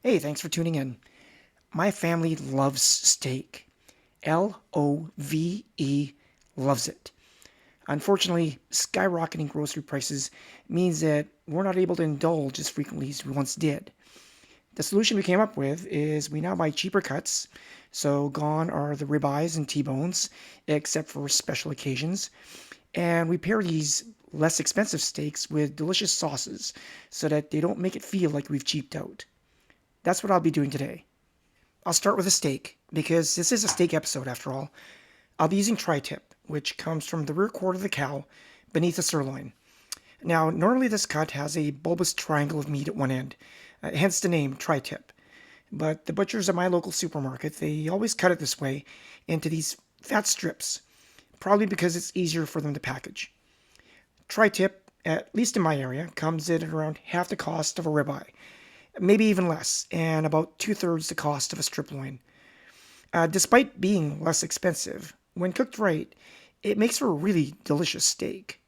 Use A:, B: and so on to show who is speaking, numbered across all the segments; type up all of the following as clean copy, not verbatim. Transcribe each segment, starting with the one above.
A: Hey, thanks for tuning in. My family loves steak. Love, loves it. Unfortunately, skyrocketing grocery prices means that we're not able to indulge as frequently as we once did. The solution we came up with is we now buy cheaper cuts, so gone are the ribeyes and T-bones, except for special occasions, and we pair these less expensive steaks with delicious sauces so that they don't make it feel like we've cheaped out. That's what I'll be doing today. I'll start with a steak, because this is a steak episode after all. I'll be using tri-tip, which comes from the rear quarter of the cow beneath the sirloin. Now, normally this cut has a bulbous triangle of meat at one end, hence the name tri-tip. But the butchers at my local supermarket, they always cut it this way into these fat strips, probably because it's easier for them to package. Tri-tip, at least in my area, comes in at around half the cost of a ribeye, maybe even less, and about two-thirds the cost of a strip loin. Despite being less expensive, when cooked right, it makes for a really delicious steak.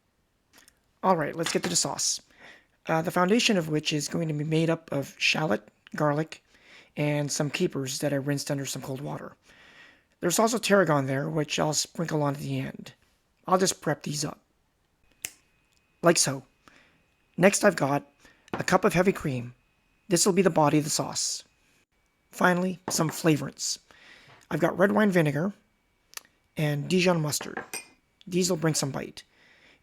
A: All right, let's get to the sauce. The foundation of which is going to be made up of shallot, garlic, and some capers that I rinsed under some cold water. There's also tarragon there, which I'll sprinkle on at the end. I'll just prep these up. Like so. Next I've got a cup of heavy cream. This will be the body of the sauce. Finally, some flavorants. I've got red wine vinegar and Dijon mustard. These will bring some bite.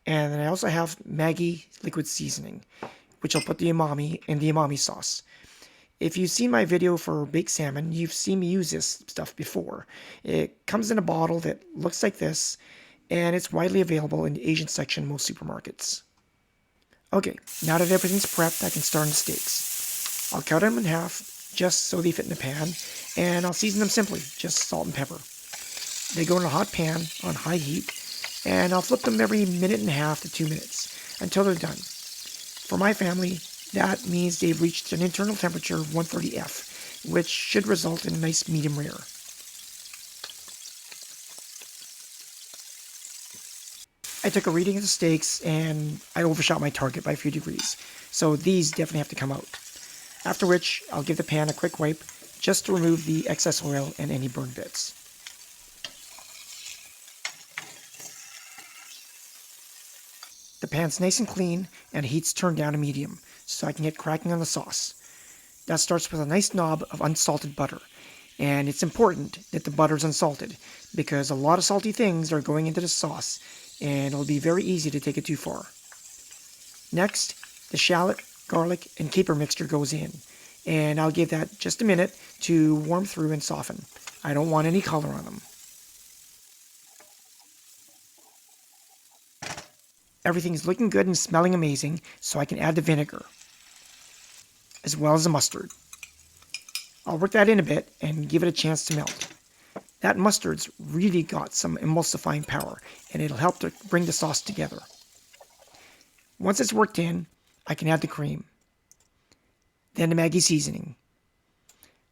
A: And then I also have Maggi liquid seasoning, which will put the umami in the umami sauce. If you've seen my video for baked salmon, you've seen me use this stuff before. It comes in a bottle that looks like this, and it's widely available in the Asian section of most supermarkets. Okay, now that everything's prepped, I can start on the steaks. I'll cut them in half, just so they fit in the pan, and I'll season them simply, just salt and pepper. They go in a hot pan on high heat, and I'll flip them every minute and a half to 2 minutes until they're done. For my family, that means they've reached an internal temperature of 130 F, which should result in a nice medium rare. I took a reading of the steaks and I overshot my target by a few degrees, so these definitely have to come out. After which, I'll give the pan a quick wipe just to remove the excess oil and any burn bits. The pan's nice and clean and the heat's turned down to medium, so I can get cracking on the sauce. That starts with a nice knob of unsalted butter, and it's important that the butter's unsalted because a lot of salty things are going into the sauce and it'll be very easy to take it too far. Next, the shallot, garlic, and caper mixture goes in, and I'll give that just a minute to warm through and soften. I don't want any color on them. Everything's looking good and smelling amazing, so I can add the vinegar, as well as the mustard. I'll work that in a bit and give it a chance to melt. That mustard's really got some emulsifying power, and it'll help to bring the sauce together. Once it's worked in, I can add the cream. Then the Maggi seasoning.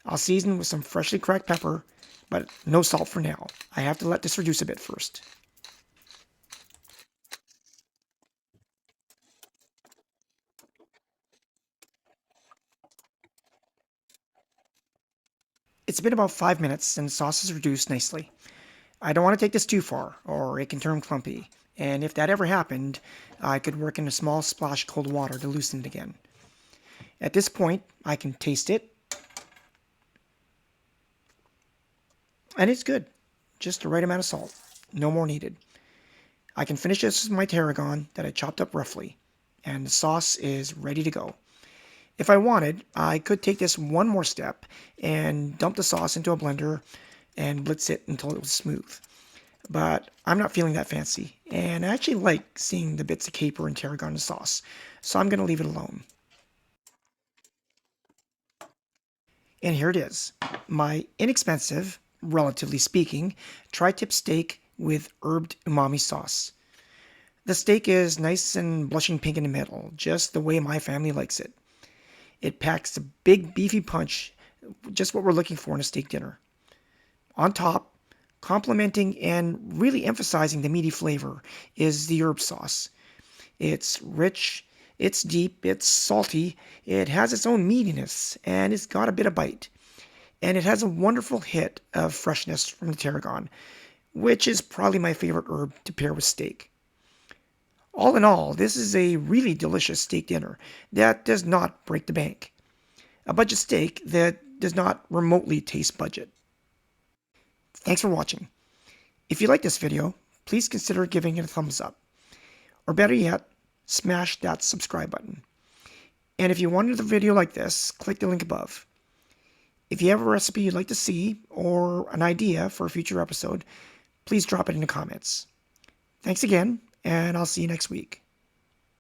A: I'll season with some freshly cracked pepper, but no salt for now. I have to let this reduce a bit first. It's been about 5 minutes and the sauce is reduced nicely. I don't want to take this too far, or it can turn clumpy. And if that ever happened, I could work in a small splash of cold water to loosen it again. At this point, I can taste it. And it's good. Just the right amount of salt. No more needed. I can finish this with my tarragon that I chopped up roughly. And the sauce is ready to go. If I wanted, I could take this one more step and dump the sauce into a blender and blitz it until it was smooth. But I'm not feeling that fancy, and I actually like seeing the bits of caper and tarragon in the sauce, so I'm going to leave it alone. And here it is, my inexpensive, relatively speaking, tri-tip steak with herbed umami sauce. The steak is nice and blushing pink in the middle, just the way my family likes it. It packs a big beefy punch, just what we're looking for in a steak dinner. On top, complementing and really emphasizing the meaty flavor, is the herb sauce. It's rich It's deep, it's salty, it has its own meatiness, and it's got a bit of bite. And it has a wonderful hit of freshness from the tarragon, which is probably my favorite herb to pair with steak. All in all, this is a really delicious steak dinner that does not break the bank. A budget steak that does not remotely taste budget. Thanks for watching. If you like this video, please consider giving it a thumbs up. Or better yet, smash that subscribe button. And if you want another video like this, click the link above. If you have a recipe you'd like to see or an idea for a future episode, please drop it in the comments. Thanks again, and I'll see you next week.